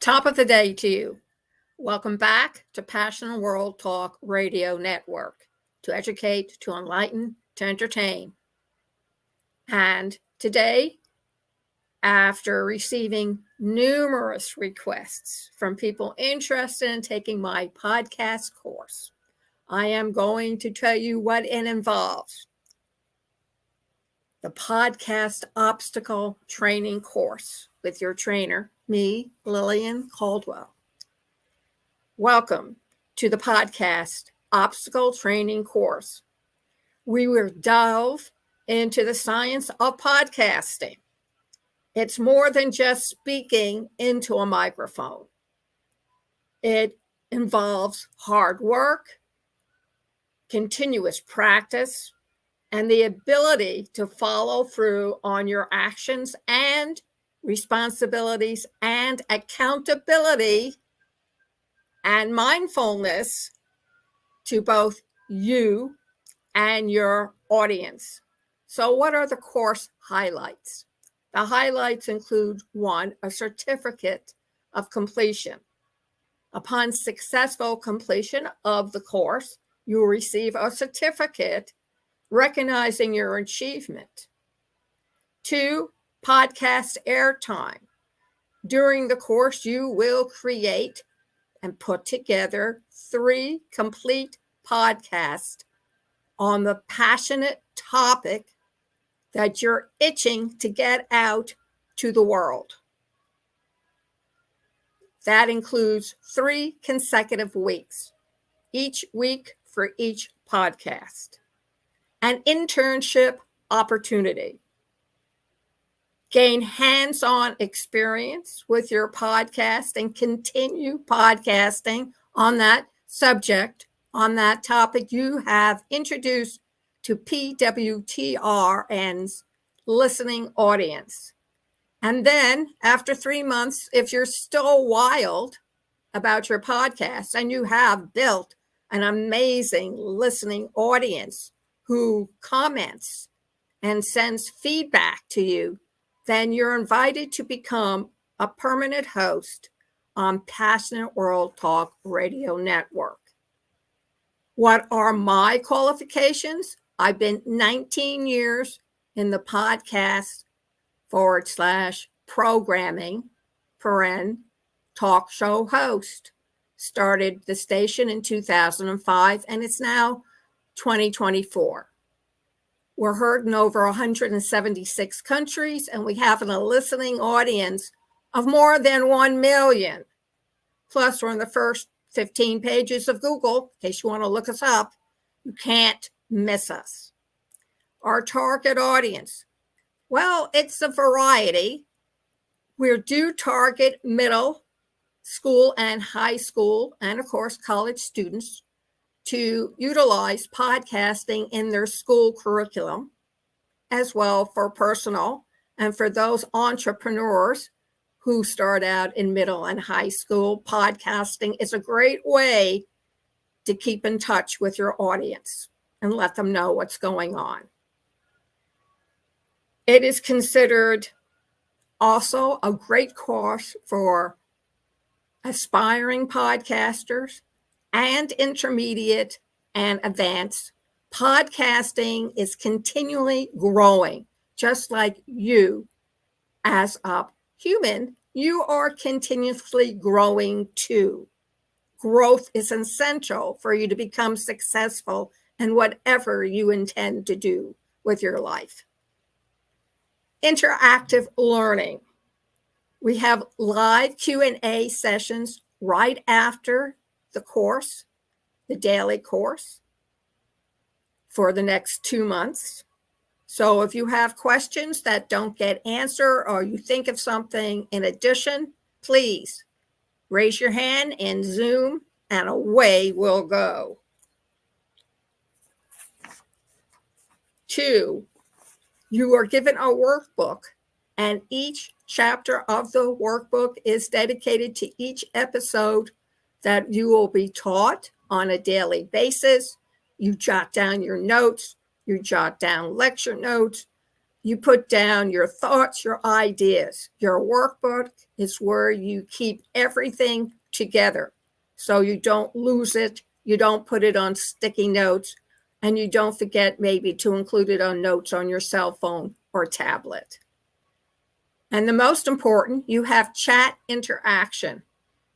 Top of the day to you. Welcome back to Passion World Talk Radio Network, to educate, to enlighten, to entertain. And today, after receiving numerous requests from people interested in taking my podcast course, I am going to tell you what it involves. The podcast obstacle training course with your trainer, me, Lillian Caldwell. Welcome to the podcast obstacle training course. We will delve into the science of podcasting. It's more than just speaking into a microphone. It involves hard work, continuous practice, and the ability to follow through on your actions and responsibilities and accountability and mindfulness to both you and your audience. So what are the course highlights? The highlights include 1, a certificate of completion. Upon successful completion of the course, you will receive a certificate recognizing your achievement. 2, podcast airtime. During the course, you will create and put together 3 complete podcasts on the passionate topic that you're itching to get out to the world. That includes 3 consecutive weeks, each week for each podcast. An internship opportunity. Gain hands-on experience with your podcast and continue podcasting on that subject, on that topic you have introduced to PWTRN's listening audience. And then after 3 months, if you're still wild about your podcast and you have built an amazing listening audience who comments and sends feedback to you, then you're invited to become a permanent host on Passionate World Talk Radio Network. What are my qualifications? I've been 19 years in the podcast /programming talk show host. Started the station in 2005 and it's now 2024. We're heard in over 176 countries, and we have a listening audience of more than 1 million. Plus, we're in the first 15 pages of Google, in case you want to look us up. You can't miss us. Our target audience, well, it's a variety. We do target middle school and high school, and of course, college students to utilize podcasting in their school curriculum, as well for personal and for those entrepreneurs who start out in middle and high school. Podcasting is a great way to keep in touch with your audience and let them know what's going on. It is considered also a great course for aspiring podcasters and intermediate and advanced. Podcasting is continually growing, just like you as a human, you are continuously growing too. Growth is essential for you to become successful in whatever you intend to do with your life. Interactive learning. We have live Q&A sessions right after the course, the daily course, for the next 2 months. So if you have questions that don't get answered or you think of something in addition, please raise your hand in Zoom and away we'll go. 2, you are given a workbook, and each chapter of the workbook is dedicated to each episode that you will be taught on a daily basis. You jot down your notes, you jot down lecture notes, You put down your thoughts, your ideas. Your workbook is where you keep everything together so you don't lose it, you don't put it on sticky notes, and you don't forget maybe to include it on notes on your cell phone or tablet. And the most important, you have chat interaction.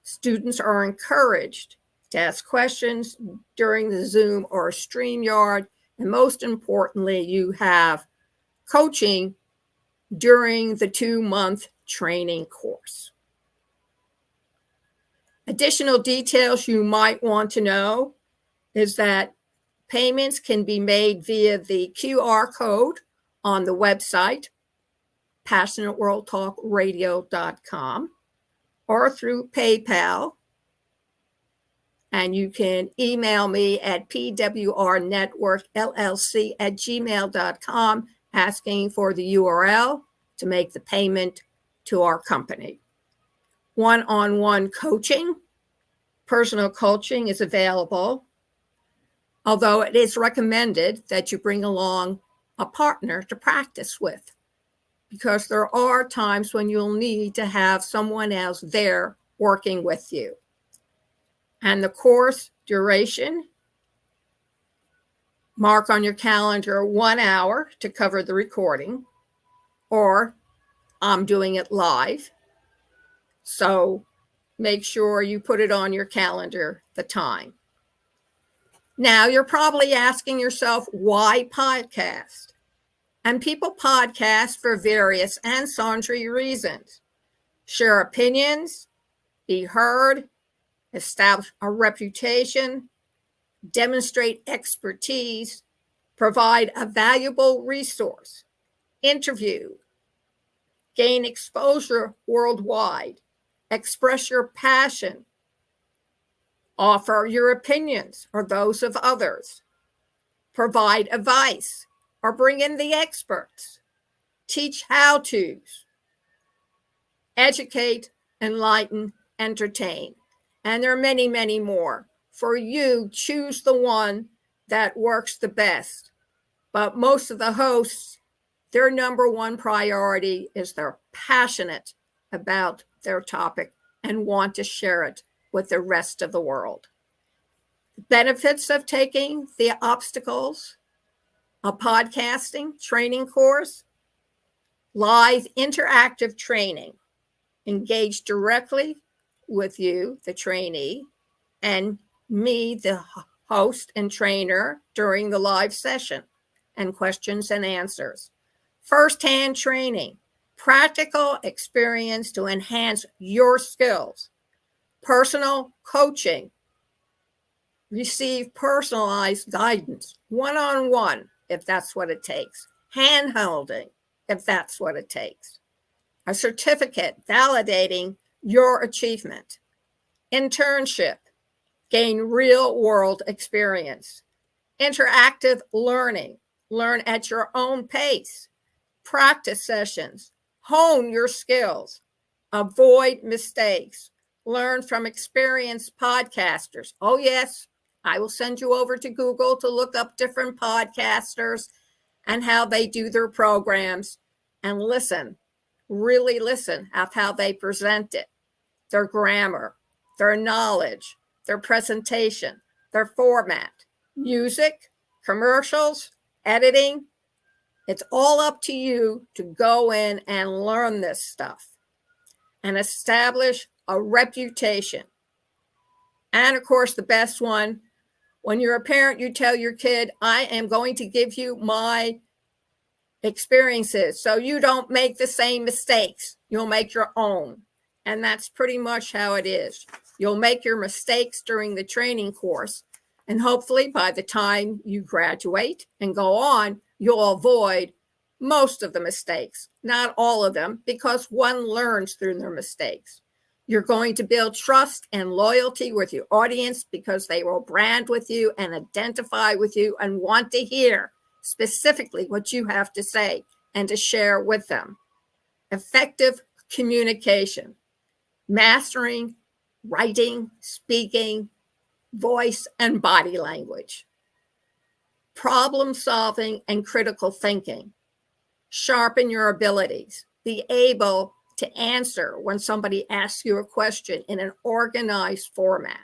Students are encouraged to ask questions during the Zoom or StreamYard. And most importantly, you have coaching during the 2-month training course. Additional details you might want to know is that payments can be made via the QR code on the website, PassionateWorldTalkRadio.com, or through PayPal. And you can email me at pwrnetworkllc@gmail.com asking for the URL to make the payment to our company. One-on-one coaching, personal coaching is available, although it is recommended that you bring along a partner to practice with, because there are times when you'll need to have someone else there working with you. And the course duration, mark on your calendar 1 hour to cover the recording, or I'm doing it live. So make sure you put it on your calendar, the time. Now, you're probably asking yourself, why podcast? And people podcast for various and sundry reasons. Share opinions, be heard, establish a reputation, demonstrate expertise, provide a valuable resource, interview, gain exposure worldwide, express your passion, offer your opinions or those of others, provide advice or bring in the experts, teach how-tos, educate, enlighten, entertain. And there are many, many more. For you, choose the one that works the best. But most of the hosts, their number one priority is they're passionate about their topic and want to share it with the rest of the world. The benefits of taking the obstacles, a podcasting training course, live interactive training, engage directly with you, the trainee, and me, the host and trainer, during the live session and questions and answers. First-hand training, practical experience to enhance your skills. Personal coaching, receive personalized guidance, one-on-one, if that's what it takes. Hand-holding, if that's what it takes. A certificate validating your achievement. Internship, gain real-world experience. Interactive learning, learn at your own pace. Practice sessions, hone your skills. Avoid mistakes. Learn from experienced podcasters. Oh, yes, I will send you over to Google to look up different podcasters and how they do their programs, and listen, really listen at how they present it, their grammar, their knowledge, their presentation, their format, music, commercials, editing. It's all up to you to go in and learn this stuff and establish a reputation. And of course, the best one, when you're a parent, you tell your kid, I am going to give you my experiences so you don't make the same mistakes. You'll make your own. And that's pretty much how it is. You'll make your mistakes during the training course. And hopefully by the time you graduate and go on, you'll avoid most of the mistakes, not all of them, because one learns through their mistakes. You're going to build trust and loyalty with your audience because they will brand with you and identify with you and want to hear specifically what you have to say and to share with them. Effective communication, mastering writing, speaking, voice, and body language. Problem solving and critical thinking. Sharpen your abilities. Be able to answer when somebody asks you a question in an organized format.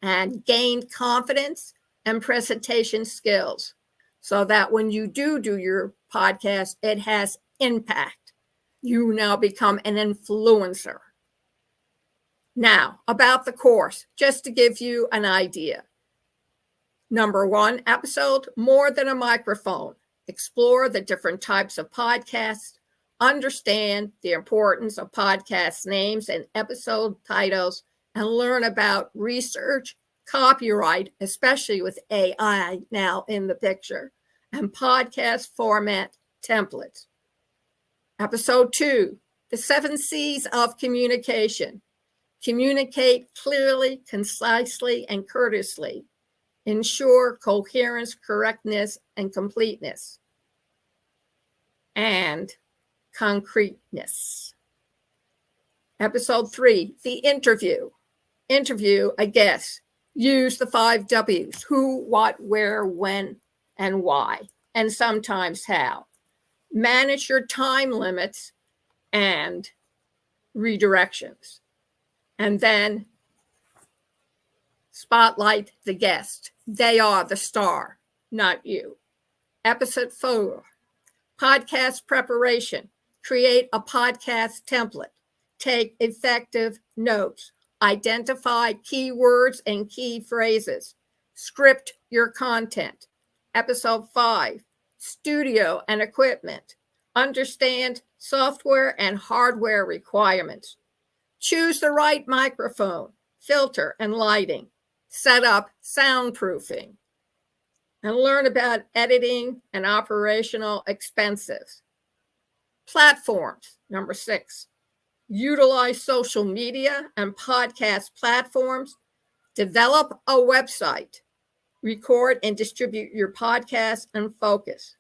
And gain confidence and presentation skills so that when you do your podcast, it has impact. You now become an influencer. Now, about the course, just to give you an idea. Number 1 episode, More Than a Microphone. Explore the different types of podcasts, understand the importance of podcast names and episode titles, and learn about research, copyright, especially with AI now in the picture, and podcast format templates. Episode 2, The 7 C's of Communication. Communicate clearly, concisely, and courteously. Ensure coherence, correctness, and completeness. And concreteness. Episode 3, The Interview. Interview a guest. Use the 5 W's: who, what, where, when, and why, and sometimes how. Manage your time limits and redirections. And then spotlight the guest. They are the star, not you. Episode 4, podcast preparation. Create a podcast template. Take effective notes. Identify keywords and key phrases. Script your content. Episode 5, studio and equipment. Understand software and hardware requirements. Choose the right microphone, filter, and lighting. Set up soundproofing. And learn about editing and operational expenses. Platforms, number 6. Utilize social media and podcast platforms. Develop a website. Record and distribute your podcast and focus.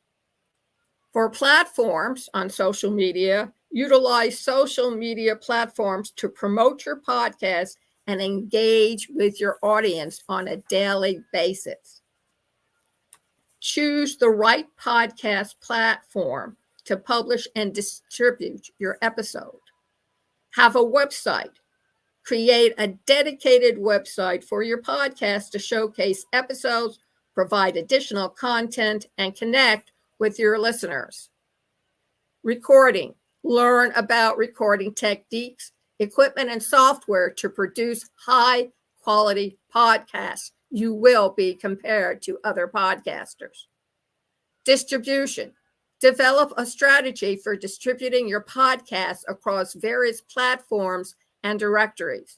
For platforms on social media, utilize social media platforms to promote your podcast and engage with your audience on a daily basis. Choose the right podcast platform to publish and distribute your episode. Have a website. Create a dedicated website for your podcast to showcase episodes, provide additional content, and connect with your listeners. Recording. Learn about recording techniques, equipment, and software to produce high-quality podcasts. You will be compared to other podcasters. Distribution. Develop a strategy for distributing your podcast across various platforms and directories.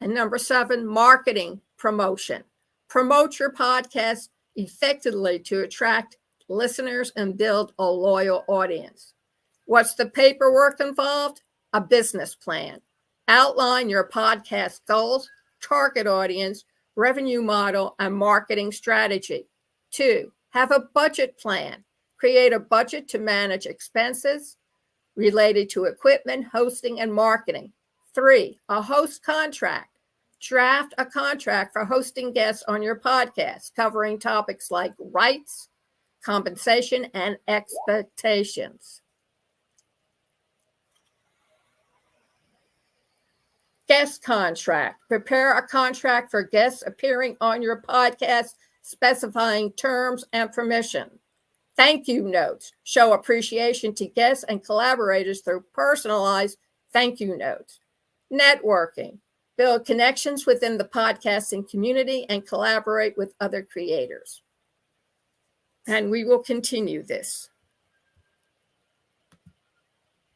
And number 7, marketing promotion. Promote your podcast effectively to attract listeners and build a loyal audience. What's the paperwork involved? A business plan. Outline your podcast goals, target audience, revenue model, and marketing strategy. 2, have a budget plan. Create a budget to manage expenses related to equipment, hosting, and marketing. 3, a host contract. Draft a contract for hosting guests on your podcast, covering topics like rights, compensation, and expectations. Guest contract. Prepare a contract for guests appearing on your podcast, specifying terms and permission. Thank you notes. Show appreciation to guests and collaborators through personalized thank you notes. Networking. Build connections within the podcasting community and collaborate with other creators. And we will continue this.